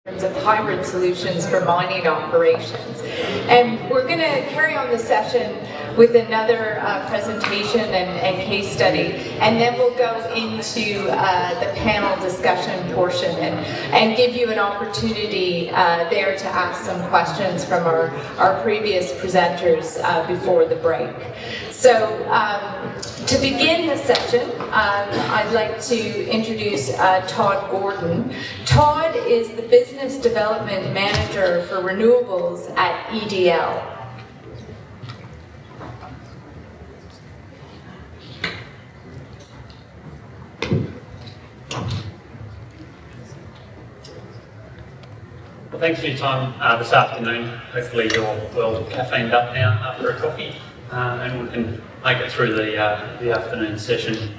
of hybrid solutions for mining operations. And we're going to carry on the session with another presentation and case study, and then we'll go into the panel discussion portion and give you an opportunity there to ask some questions from our previous presenters before the break. So to begin the session, I'd like to introduce Todd Gordon. Todd is the Business Development Manager for Renewables at EDL. Well, thanks for your time this afternoon. Hopefully you're well caffeined up now after a coffee, and we can make it through the afternoon session.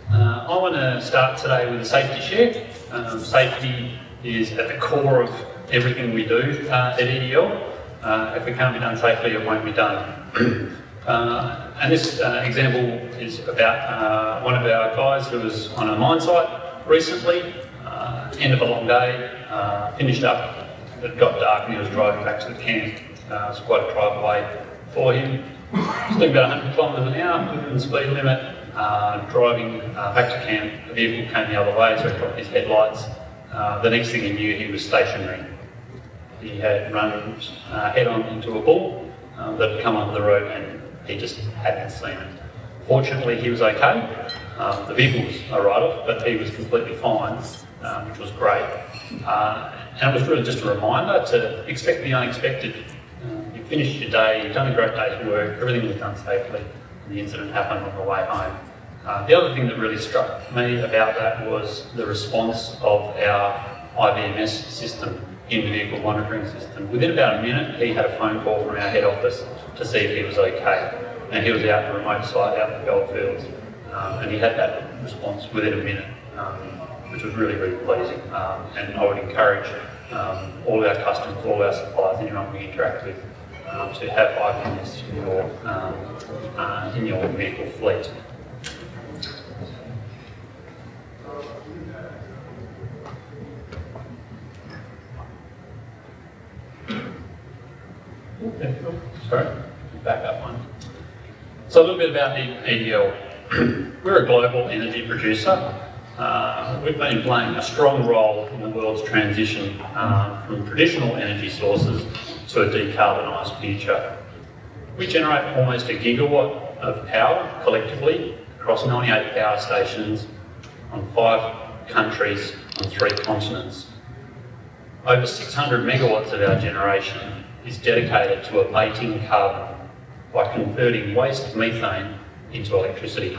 I want to start today with a safety share. Safety is at the core of everything we do at EDL. If it can't be done safely, it won't be done. And this example is about one of our guys who was on a mine site recently, end of a long day, finished up, it got dark and he was driving back to the camp. It was quite a drive away for him. He was doing about 100 kilometres an hour, within the speed limit, driving back to camp. The vehicle came the other way, so he dropped his headlights. The next thing he knew, he was stationary. He had run head-on into a bull that had come onto the road, and he just hadn't seen it. Fortunately, he was okay. The vehicle was a write-off, but he was completely fine, which was great. And it was really just a reminder to expect the unexpected. You finished your day, you've done a great day's work, everything was done safely, and the incident happened on the way home. The other thing that really struck me about that was the response of our IVMS system, in-vehicle monitoring system. Within about a minute, he had a phone call from our head office to see if he was okay. And he was out in a remote site out in the goldfields, and he had that response within a minute, which was really, really pleasing. And I would encourage all of our customers, all our suppliers, anyone we interact with, to have IVMS in your vehicle fleet. Sorry, back up one. So a little bit about EDL. We're a global energy producer. We've been playing a strong role in the world's transition from traditional energy sources to a decarbonised future. We generate almost a gigawatt of power collectively across 98 power stations on 5 countries on 3 continents. Over 600 megawatts of our generation is dedicated to abating carbon by converting waste methane into electricity.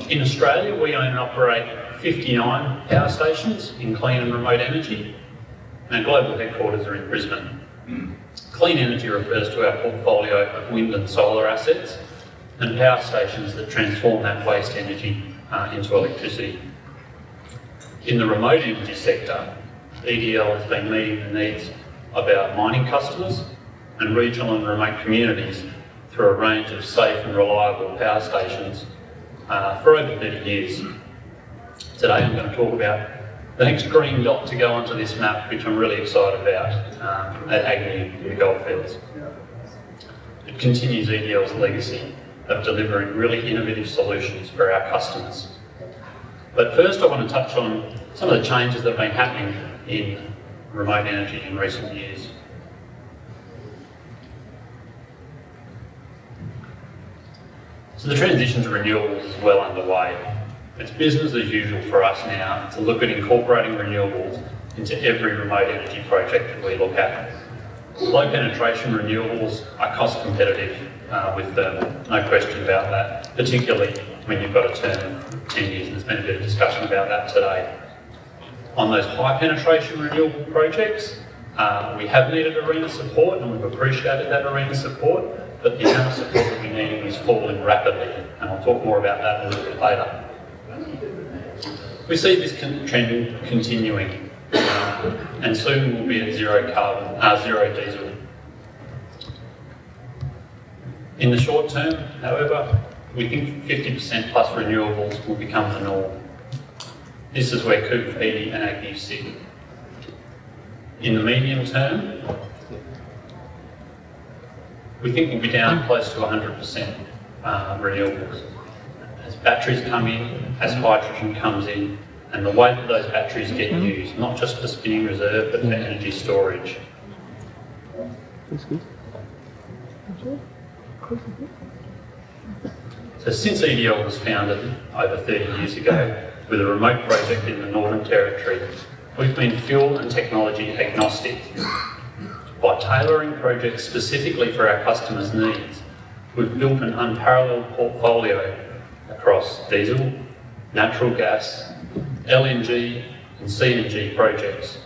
In Australia, we own and operate 59 power stations in clean and remote energy, and our global headquarters are in Brisbane. Clean energy refers to our portfolio of wind and solar assets and power stations that transform that waste energy into electricity. In the remote energy sector, EDL has been meeting the needs of our mining customers and regional and remote communities through a range of safe and reliable power stations for over 30 years. Today I'm going to talk about the next green dot to go onto this map, which I'm really excited about, at Agnew in the Goldfields. It continues EDL's legacy of delivering really innovative solutions for our customers. But first I want to touch on some of the changes that have been happening in remote energy in recent years. So the transition to renewables is well underway. It's business as usual for us now to look at incorporating renewables into every remote energy project that we look at. Low penetration renewables are cost competitive with thermal, no question about that, particularly when you've got a term of 10 years, and there's been a bit of discussion about that today. On those high penetration renewable projects, we have needed ARENA support, and we've appreciated that ARENA support, but the amount of support that we're needing is falling rapidly, and I'll talk more about that a little bit later. We see this trend continuing, and soon we'll be at zero diesel. In the short term, however, we think 50% plus renewables will become the norm. This is where Cooper Pedy and Agnew sit. In the medium term, we think we'll be down close to 100% renewables. As batteries come in, as hydrogen comes in, and the way that those batteries get used, not just for spinning reserve, but for energy storage. So since EDL was founded over 30 years ago, with a remote project in the Northern Territory, we've been fuel and technology agnostic. By tailoring projects specifically for our customers' needs, we've built an unparalleled portfolio across diesel, natural gas, LNG and CNG projects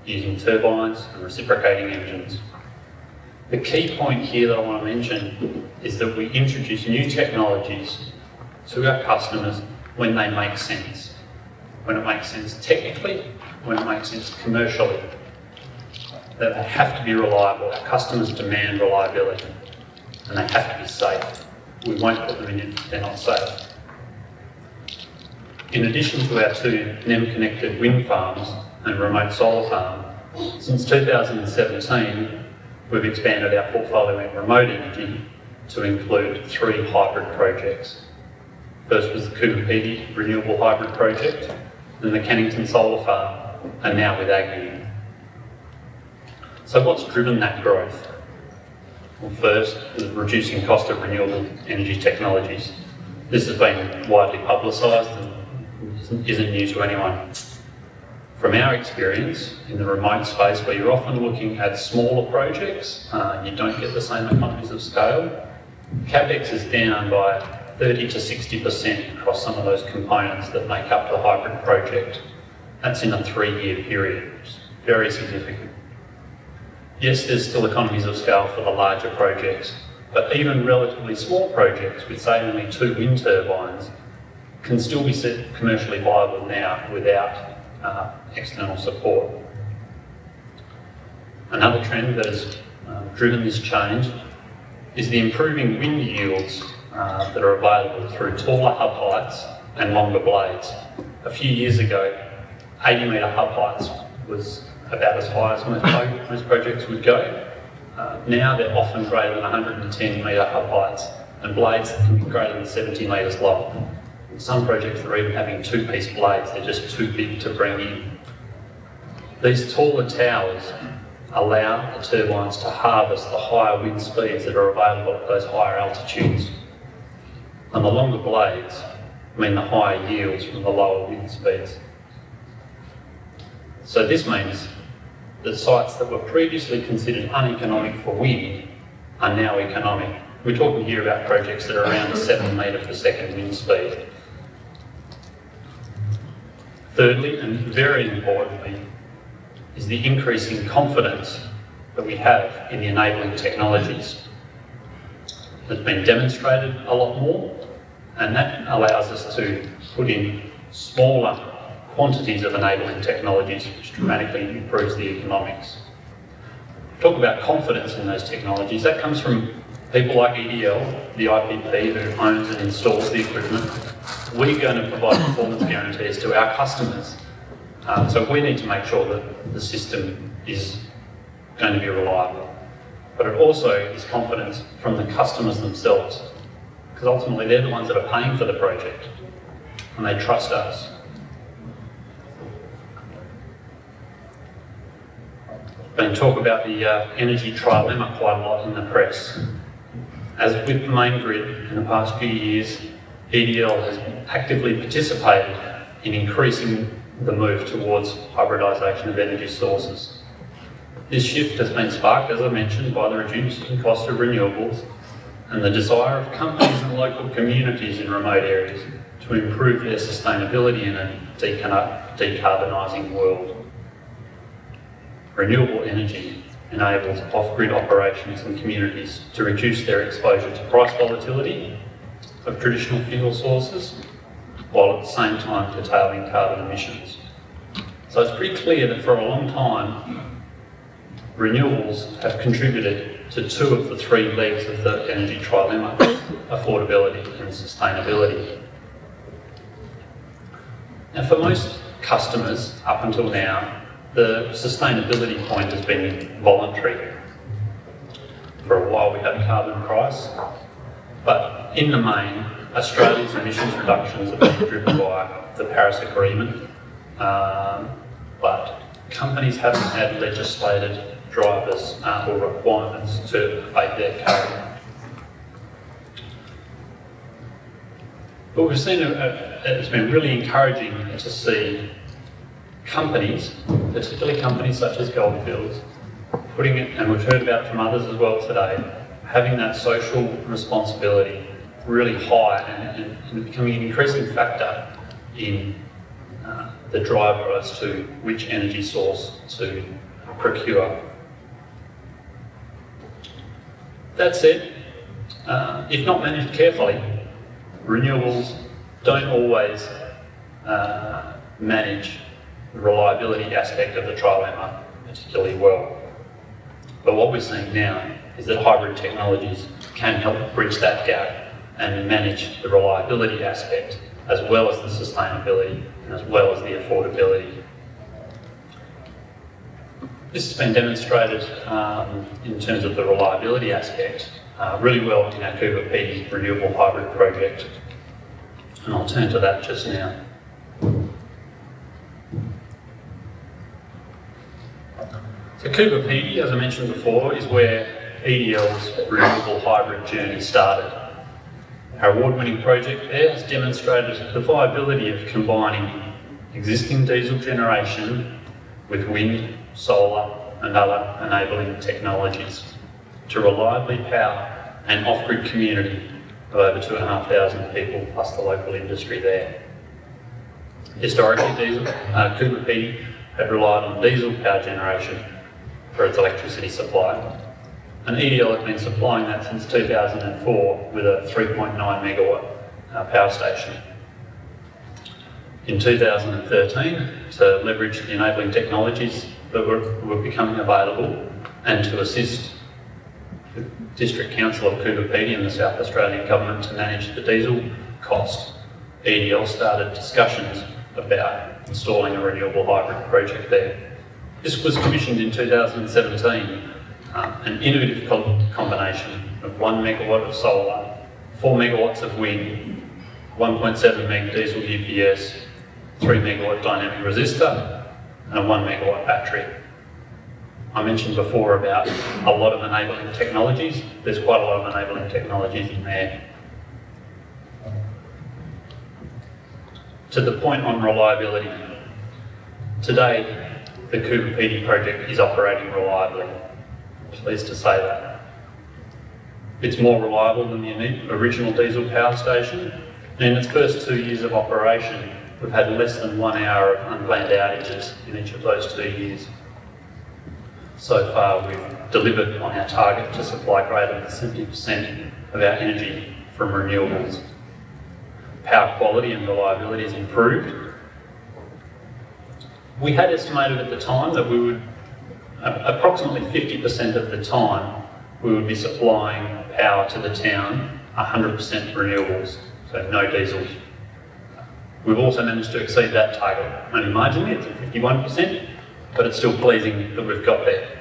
using turbines and reciprocating engines. The key point here that I want to mention is that we introduce new technologies to our customers when they make sense. When it makes sense technically, when it makes sense commercially. That they have to be reliable. Our customers demand reliability, and they have to be safe. We won't put them in if they're not safe. In addition to our 2 NEM-connected wind farms and remote solar farm, since 2017, we've expanded our portfolio in remote energy to include 3 hybrid projects. First was the Cooper Pedy Renewable Hybrid Project, then the Cannington Solar Farm, and now with Agnew. So what's driven that growth? Well, first, the reducing cost of renewable energy technologies. This has been widely publicised and isn't new to anyone. From our experience in the remote space, where you're often looking at smaller projects, you don't get the same economies of scale. CapEx is down by 30 to 60% across some of those components that make up the hybrid project. That's in a 3-year period, which is very significant. Yes, there's still economies of scale for the larger projects, but even relatively small projects with, say, only 2 wind turbines can still be commercially viable now without external support. Another trend that has driven this change is the improving wind yields that are available through taller hub heights and longer blades. A few years ago, 80-metre hub heights was about as high as most projects would go. Now they're often greater than 110-metre hub heights, and blades can be greater than 70 metres long. In some projects are even having 2-piece blades, they're just too big to bring in. These taller towers allow the turbines to harvest the higher wind speeds that are available at those higher altitudes. And the longer blades mean the higher yields from the lower wind speeds. So this means that sites that were previously considered uneconomic for wind are now economic. We're talking here about projects that are around a 7 metre per second wind speed. Thirdly, and very importantly, is the increasing confidence that we have in the enabling technologies. It's been demonstrated a lot more, and that allows us to put in smaller quantities of enabling technologies, which dramatically improves the economics. Talk about confidence in those technologies. That comes from people like EDL, the IPP who owns and installs the equipment. We're going to provide performance guarantees to our customers. So we need to make sure that the system is going to be reliable. But it also is confidence from the customers themselves, because ultimately they're the ones that are paying for the project, and they trust us. Been talk about the energy trilemma quite a lot in the press. As with the main grid in the past few years, EDL has actively participated in increasing the move towards hybridisation of energy sources. This shift has been sparked, as I mentioned, by the reducing cost of renewables and the desire of companies and local communities in remote areas to improve their sustainability in a decarbonising world. Renewable energy enables off-grid operations and communities to reduce their exposure to price volatility of traditional fuel sources, while at the same time curtailing carbon emissions. So it's pretty clear that for a long time, renewables have contributed to 2 of the 3 legs of the energy trilemma: affordability and sustainability. Now, for most customers up until now, the sustainability point has been voluntary. For a while we had a carbon price, but in the main, Australia's emissions reductions have been driven by the Paris Agreement, but companies haven't had legislated drivers or requirements to abate their carbon. But we've seen it's been really encouraging to see companies, particularly companies such as Goldfields, putting it, and we've heard about from others as well today, having that social responsibility really high and becoming an increasing factor in the driver as to which energy source to procure. That said, if not managed carefully, renewables don't always manage the reliability aspect of the trilemma particularly well. But what we're seeing now is that hybrid technologies can help bridge that gap and manage the reliability aspect as well as the sustainability and as well as the affordability. This has been demonstrated in terms of the reliability aspect really well in our Cooper Pedy renewable hybrid project, and I'll turn to that just now. So Cooper Pedy, as I mentioned before, is where EDL's renewable hybrid journey started. Our award-winning project there has demonstrated the viability of combining existing diesel generation with wind, solar and other enabling technologies to reliably power an off-grid community of over 2,500 people plus the local industry there. Historically, Cooper Pedy had relied on diesel power generation for its electricity supply, and EDL had been supplying that since 2004 with a 3.9 megawatt power station. In 2013, to leverage the enabling technologies that were becoming available and to assist the District Council of Cooper Pedy and the South Australian Government to manage the diesel cost, EDL started discussions about installing a renewable hybrid project there. This was commissioned in 2017, an innovative combination of 1 megawatt of solar, 4 megawatts of wind, 1.7 meg diesel UPS, 3 megawatt dynamic resistor, and a 1 megawatt battery. I mentioned before about a lot of enabling technologies. There's quite a lot of enabling technologies in there. To the point on reliability, today the Cooper Pedy project is operating reliably. I'm pleased to say that. It's more reliable than the original diesel power station, and in its first 2 years of operation, we've had less than 1 hour of unplanned outages in each of those 2 years. So far, we've delivered on our target to supply greater than 70% of our energy from renewables. Power quality and reliability has improved. We had estimated at the time that we would, approximately 50% of the time, we would be supplying power to the town 100% renewables, so no diesels. We've also managed to exceed that target, only marginally, it's at 51%, but it's still pleasing that we've got there.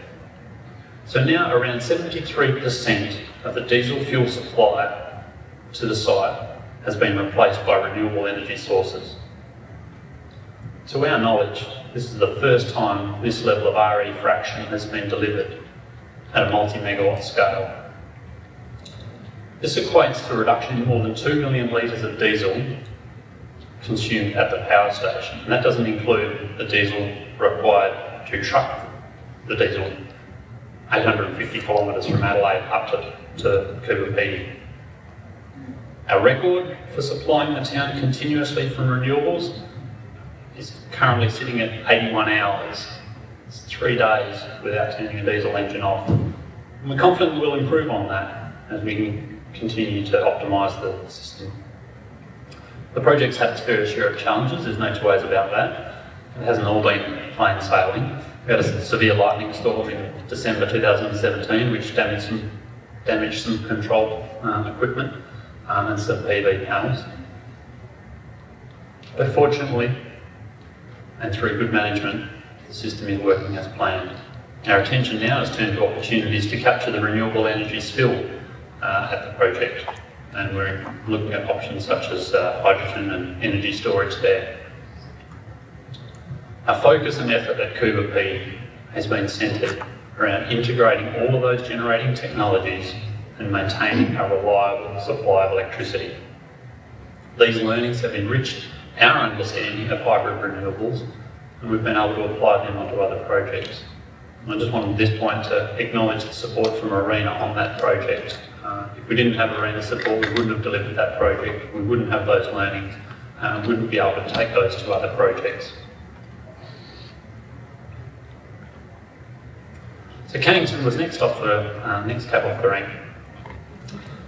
So now around 73% of the diesel fuel supply to the site has been replaced by renewable energy sources. To our knowledge, this is the first time this level of RE fraction has been delivered at a multi-megawatt scale. This equates to a reduction in more than 2 million litres of diesel consumed at the power station, and that doesn't include the diesel required to truck the diesel 850 kilometres from Adelaide up to Cooper Pedy. Our record for supplying the town continuously from renewables is currently sitting at 81 hours. It's 3 days without turning a diesel engine off. And we're confident we'll improve on that as we continue to optimise the system. The project's had its fair share of challenges, there's no two ways about that. It hasn't all been plain sailing. We had a severe lightning storm in December 2017 which damaged some control equipment and some PV panels. But fortunately, and through good management, the system is working as planned. Our attention now is turned to opportunities to capture the renewable energy spill at the project, and we're looking at options such as hydrogen and energy storage there. Our focus and effort at Cooper P has been centred around integrating all of those generating technologies and maintaining a reliable supply of electricity. These learnings have enriched our understanding of hybrid renewables, and we've been able to apply them onto other projects. And I just wanted at this point to acknowledge the support from ARENA on that project. If we didn't have ARENA support, we wouldn't have delivered that project, we wouldn't have those learnings, we wouldn't be able to take those to other projects. So Cannington was next cab off the rank.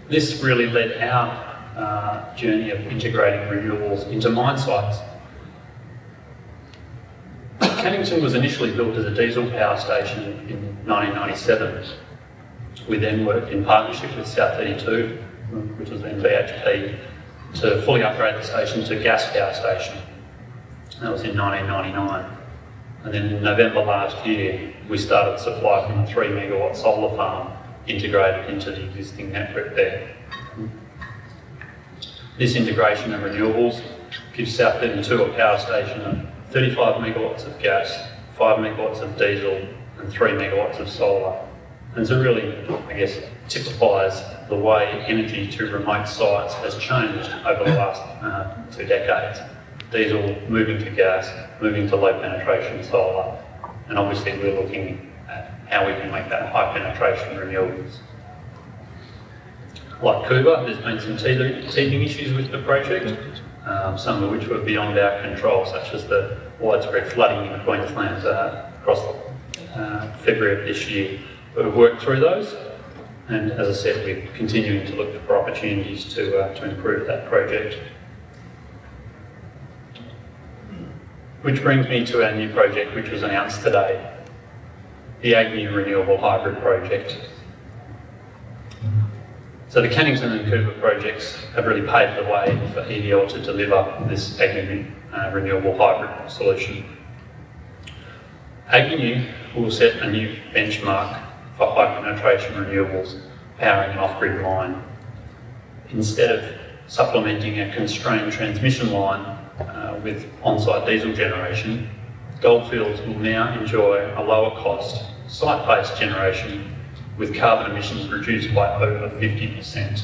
This really led our journey of integrating renewables into mine sites. Cannington was initially built as a diesel power station in 1997. We then worked in partnership with South 32, which was then BHP, to fully upgrade the station to a gas power station. That was in 1999. And then in November last year, we started supply from a 3 megawatt solar farm integrated into the existing network there. This integration of renewables gives South 32 a power station of 35 megawatts of gas, 5 megawatts of diesel, and 3 megawatts of solar. And so really, I guess, typifies the way energy to remote sites has changed over the last 2 decades. Diesel moving to gas, moving to low penetration solar, and obviously we're looking at how we can make that high penetration renewables. Like Cuba, there's been some teething issues with the project, some of which were beyond our control, such as the widespread flooding in Queensland across February of this year. But we've worked through those, and as I said, we're continuing to look for opportunities to improve that project. Which brings me to our new project, which was announced today, the Agnew Renewable Hybrid Project. So the Cannington and Cooper projects have really paved the way for EDL to deliver this Agnew Renewable Hybrid solution. Agnew will set a new benchmark for high penetration renewables powering an off-grid line. Instead of supplementing a constrained transmission line with on-site diesel generation, Goldfields will now enjoy a lower cost, site-based generation with carbon emissions reduced by over 50%.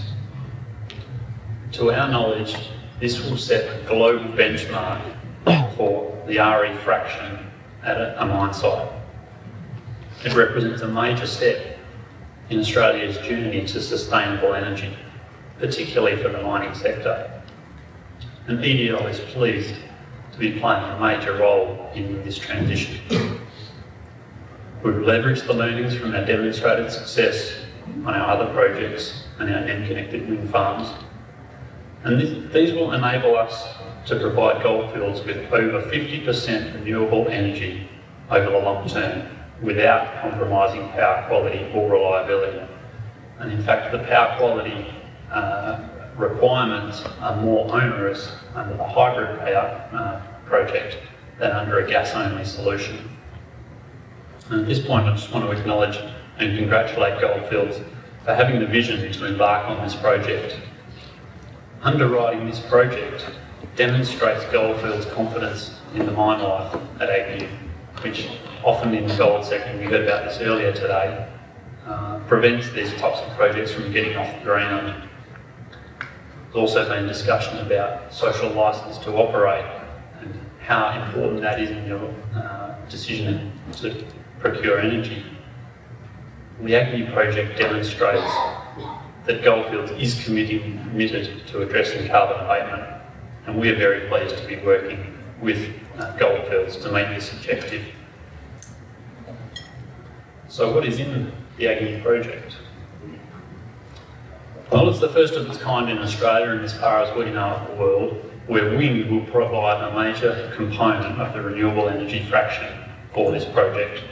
To our knowledge, this will set a global benchmark for the RE fraction at a mine site. It represents a major step in Australia's journey to sustainable energy, particularly for the mining sector. And EDL is pleased to be playing a major role in this transition. We've leveraged the learnings from our demonstrated success on our other projects and our NEM-connected wind farms. And these will enable us to provide Goldfields with over 50% renewable energy over the long term without compromising power quality or reliability. And in fact, the power quality requirements are more onerous under the hybrid power project than under a gas-only solution. And at this point, I just want to acknowledge and congratulate Goldfields for having the vision to embark on this project. Underwriting this project demonstrates Goldfields' confidence in the mine life at Agnew, which often in the gold sector, we heard about this earlier today, prevents these types of projects from getting off the ground. There's also been discussion about social licence to operate and how important that is in your decision to procure energy. The Agnew project demonstrates that Goldfields is committed to addressing carbon abatement, and we are very pleased to be working with Goldfields to meet this objective. So what is in the Agnew project? Well, it's the first of its kind in Australia and as far as we know of the world, where wind will provide a major component of the renewable energy fraction for this project,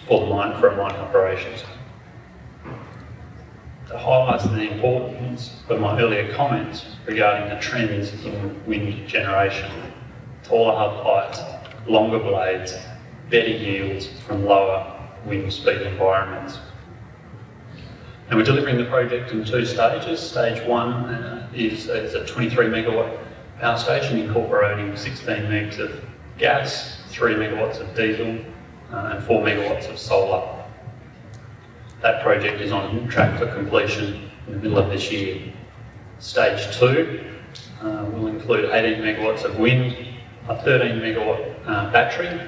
for mining operations. To highlight the importance of my earlier comments regarding the trends in wind generation, taller hub heights, longer blades, better yields from lower wind speed environments. And we're delivering the project in 2 stages. Stage 1 is a 23 megawatt power station incorporating 16 megs of gas, 3 megawatts of diesel, and 4 megawatts of solar. That project is on track for completion in the middle of this year. Stage 2 will include 18 megawatts of wind, a 13 megawatt battery,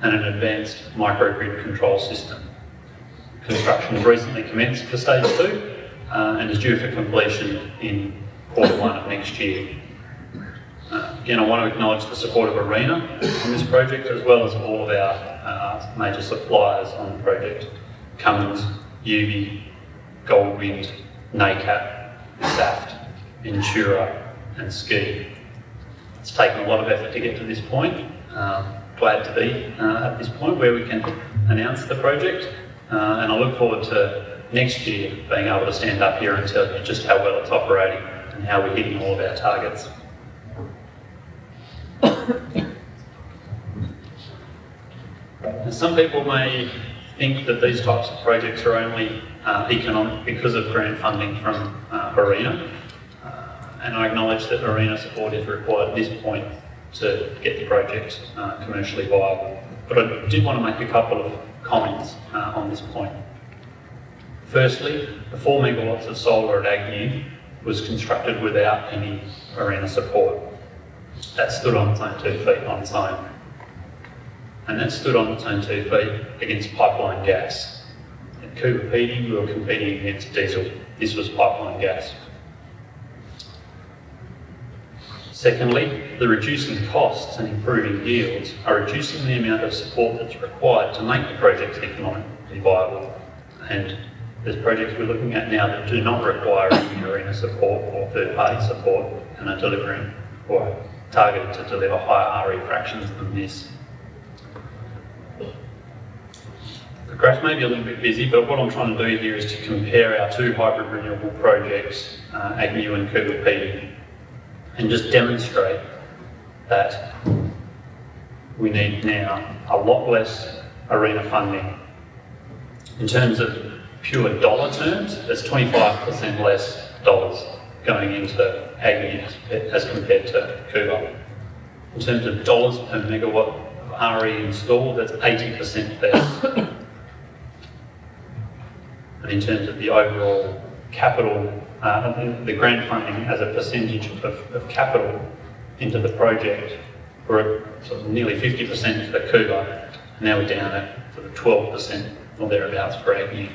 and an advanced microgrid control system. Construction has recently commenced for stage 2 and is due for completion in Q1 of next year. Again, I want to acknowledge the support of ARENA on this project, as well as all of our major suppliers on the project: Cummins, UV, Goldwind, NACAP, SAFT, Insura and Ski. It's taken a lot of effort to get to this point. Glad to be at this point where we can announce the project, and I look forward to next year being able to stand up here and tell you just how well it's operating and how we're hitting all of our targets. Now, some people may think that these types of projects are only economic because of grant funding from ARENA, and I acknowledge that ARENA support is required at this point to get the project commercially viable. But I did want to make a couple of comments on this point. Firstly, the 4 megawatts of solar at Agnew was constructed without any ARENA support. That stood on its own 2 feet on its own. And that stood on its own 2 feet against pipeline gas. At Cooper Pedy, we were competing against diesel. This was pipeline gas. Secondly, the reducing costs and improving yields are reducing the amount of support that's required to make the projects economically viable. And there's projects we're looking at now that do not require any ARENA support or third-party support and are delivering or targeted to deliver higher RE fractions than this. The graph may be a little bit busy, but what I'm trying to do here is to compare our 2 hybrid renewable projects, Agnew and Cooper Pedy, and just demonstrate that we need now a lot less ARENA funding. In terms of pure dollar terms, there's 25% less dollars going into Agnew as compared to Cooper. In terms of dollars per megawatt of RE installed, that's 80% less. And in terms of the overall capital, the grant funding as a percentage of capital into the project, we're at sort of nearly 50% for the Cooper, and now we're down at sort of 12% or thereabouts for Agnew.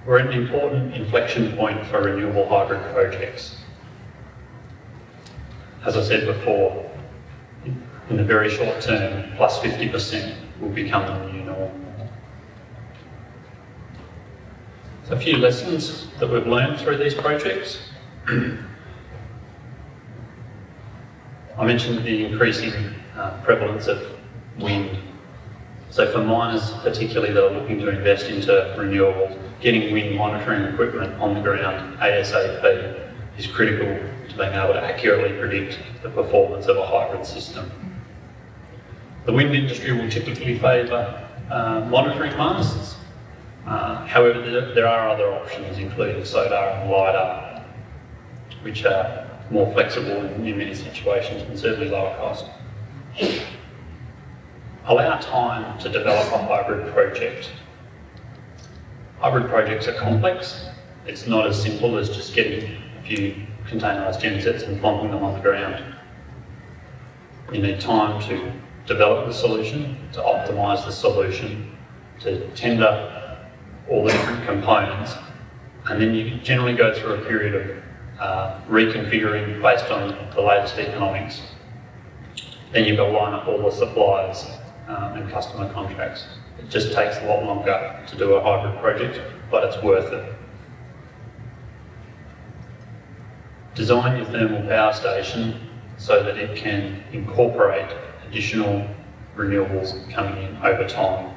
We're at an important inflection point for renewable hybrid projects. As I said before, in the very short term, plus 50% will become the new norm. So a few lessons that we've learned through these projects. I mentioned the increasing prevalence of wind. So for miners particularly that are looking to invest into renewables, getting wind monitoring equipment on the ground ASAP is critical to being able to accurately predict the performance of a hybrid system. The wind industry will typically favour monitoring masts. However, there are other options, including SODAR and LiDAR, which are more flexible in many situations and certainly lower cost. Allow time to develop a hybrid project. Hybrid projects are complex. It's not as simple as just getting a few containerised gensets and plonking them on the ground. You need time to develop the solution, to optimise the solution, to tender all the different components, and then you generally go through a period of reconfiguring based on the latest economics. Then you've got to line up all the suppliers and customer contracts. It just takes a lot longer to do a hybrid project, but it's worth it. Design your thermal power station so that it can incorporate additional renewables coming in over time.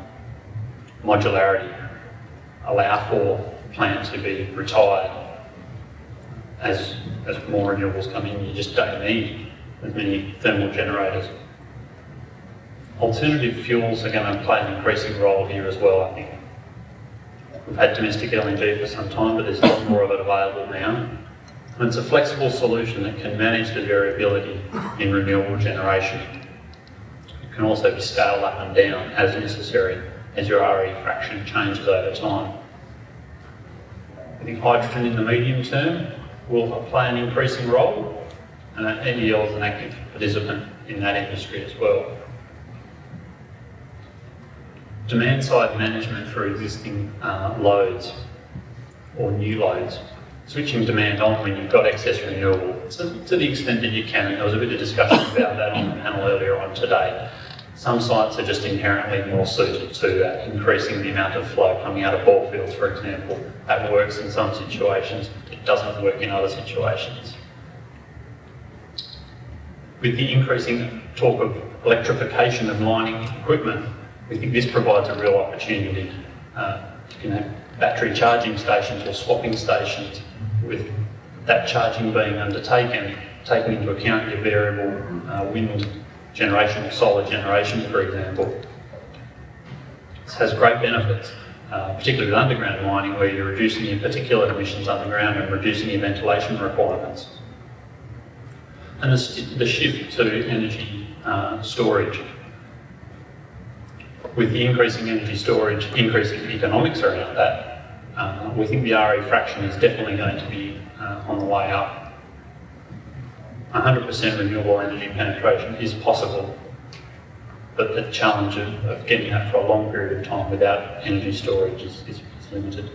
Modularity. Allow for the plant to be retired as more renewables come in. You just don't need with many thermal generators. Alternative fuels are going to play an increasing role here as well, I think. We've had domestic LNG for some time, but there's a lot more of it available now. And it's a flexible solution that can manage the variability in renewable generation. It can also be scaled up and down as necessary as your RE fraction changes over time. I think hydrogen in the medium term will play an increasing role, and NEL is an active participant in that industry as well. Demand side management for existing loads or new loads. Switching demand on when you've got excess renewable, to the extent that you can, and there was a bit of discussion about that on the panel earlier on today. Some sites are just inherently more suited to increasing the amount of flow coming out of bore fields, for example. That works in some situations, it doesn't work in other situations. With the increasing talk of electrification of mining equipment, we think this provides a real opportunity. You can have battery charging stations or swapping stations with that charging being undertaken, taking into account your variable wind generation or solar generation, for example. This has great benefits, particularly with underground mining, where you're reducing your particulate emissions underground and reducing your ventilation requirements. And the shift to energy storage. With the increasing energy storage, increasing economics around that, we think the RE fraction is definitely going to be on the way up. 100% renewable energy penetration is possible, but the challenge of getting that for a long period of time without energy storage is limited.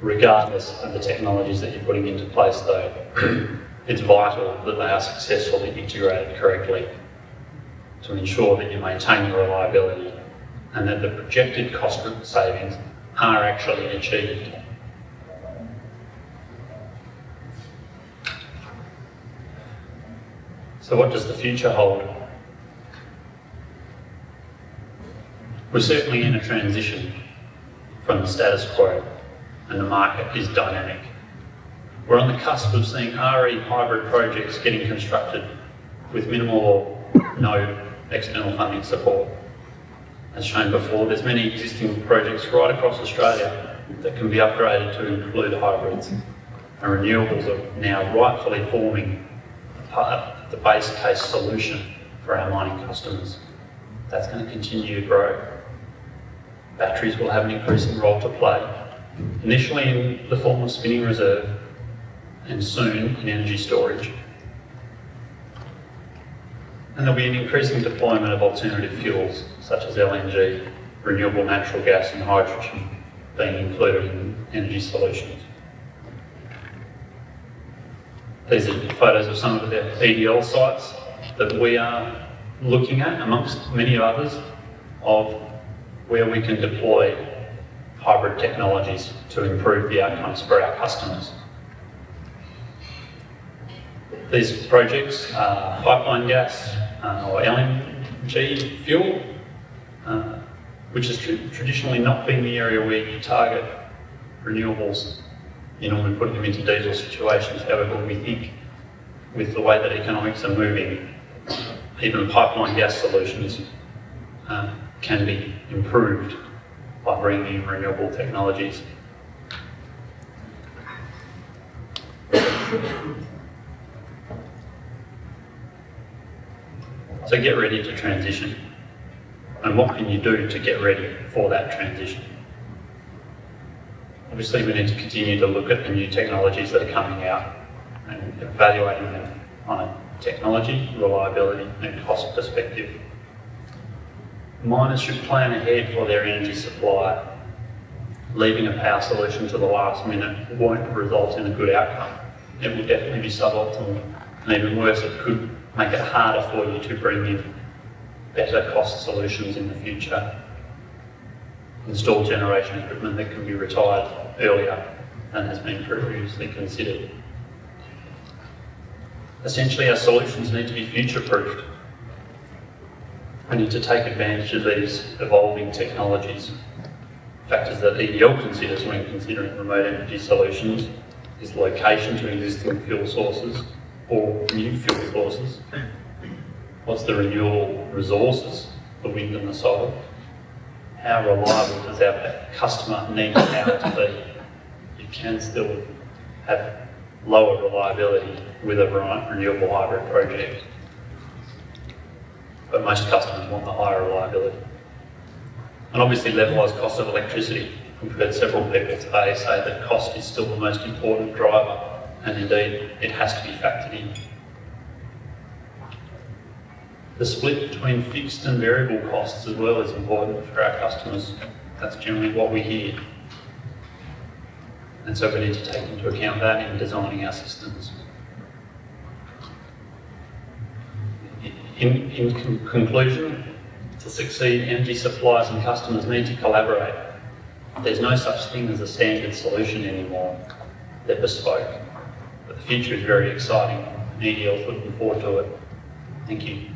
Regardless of the technologies that you're putting into place though, it's vital that they are successfully integrated correctly to ensure that you maintain your reliability and that the projected cost savings are actually achieved. So what does the future hold? We're certainly in a transition from the status quo, and the market is dynamic. We're on the cusp of seeing RE hybrid projects getting constructed with minimal or no external funding support. As shown before, there's many existing projects right across Australia that can be upgraded to include hybrids, and renewables are now rightfully forming the base case solution for our mining customers. That's going to continue to grow. Batteries will have an increasing role to play, initially in the form of spinning reserve and soon in energy storage. And there'll be an increasing deployment of alternative fuels such as LNG, renewable natural gas and hydrogen being included in energy solutions. These are photos of some of the EDL sites that we are looking at, amongst many others, of where we can deploy hybrid technologies to improve the outcomes for our customers. These projects are pipeline gas or LNG fuel, which has traditionally not been the area where you target renewables. You normally put them into diesel situations. However, we think with the way that economics are moving, even pipeline gas solutions can be improved by bringing in renewable technologies. So get ready to transition. And what can you do to get ready for that transition? Obviously, we need to continue to look at the new technologies that are coming out and evaluating them on a technology, reliability and cost perspective. Miners should plan ahead for their energy supply. Leaving a power solution to the last minute won't result in a good outcome. It will definitely be suboptimal, and even worse, it could make it harder for you to bring in better cost solutions in the future. Install generation equipment that can be retired earlier than has been previously considered. Essentially, our solutions need to be future-proofed. We need to take advantage of these evolving technologies. Factors that EDL considers when considering remote energy solutions is location to existing fuel sources, or new fuel sources? What's the renewable resources, the wind and the solar? How reliable does our customer need the power to be? You can still have lower reliability with a renewable hybrid project, but most customers want the higher reliability. And obviously levelized cost of electricity. We've heard several people today say that cost is still the most important driver, and indeed it has to be factored in. The split between fixed and variable costs as well is important for our customers. That's generally what we hear. And so we need to take into account that in designing our systems. In conclusion, to succeed, energy suppliers and customers need to collaborate. There's no such thing as a standard solution anymore. They're bespoke. But the future is very exciting, and EDL's looking forward to it. Thank you.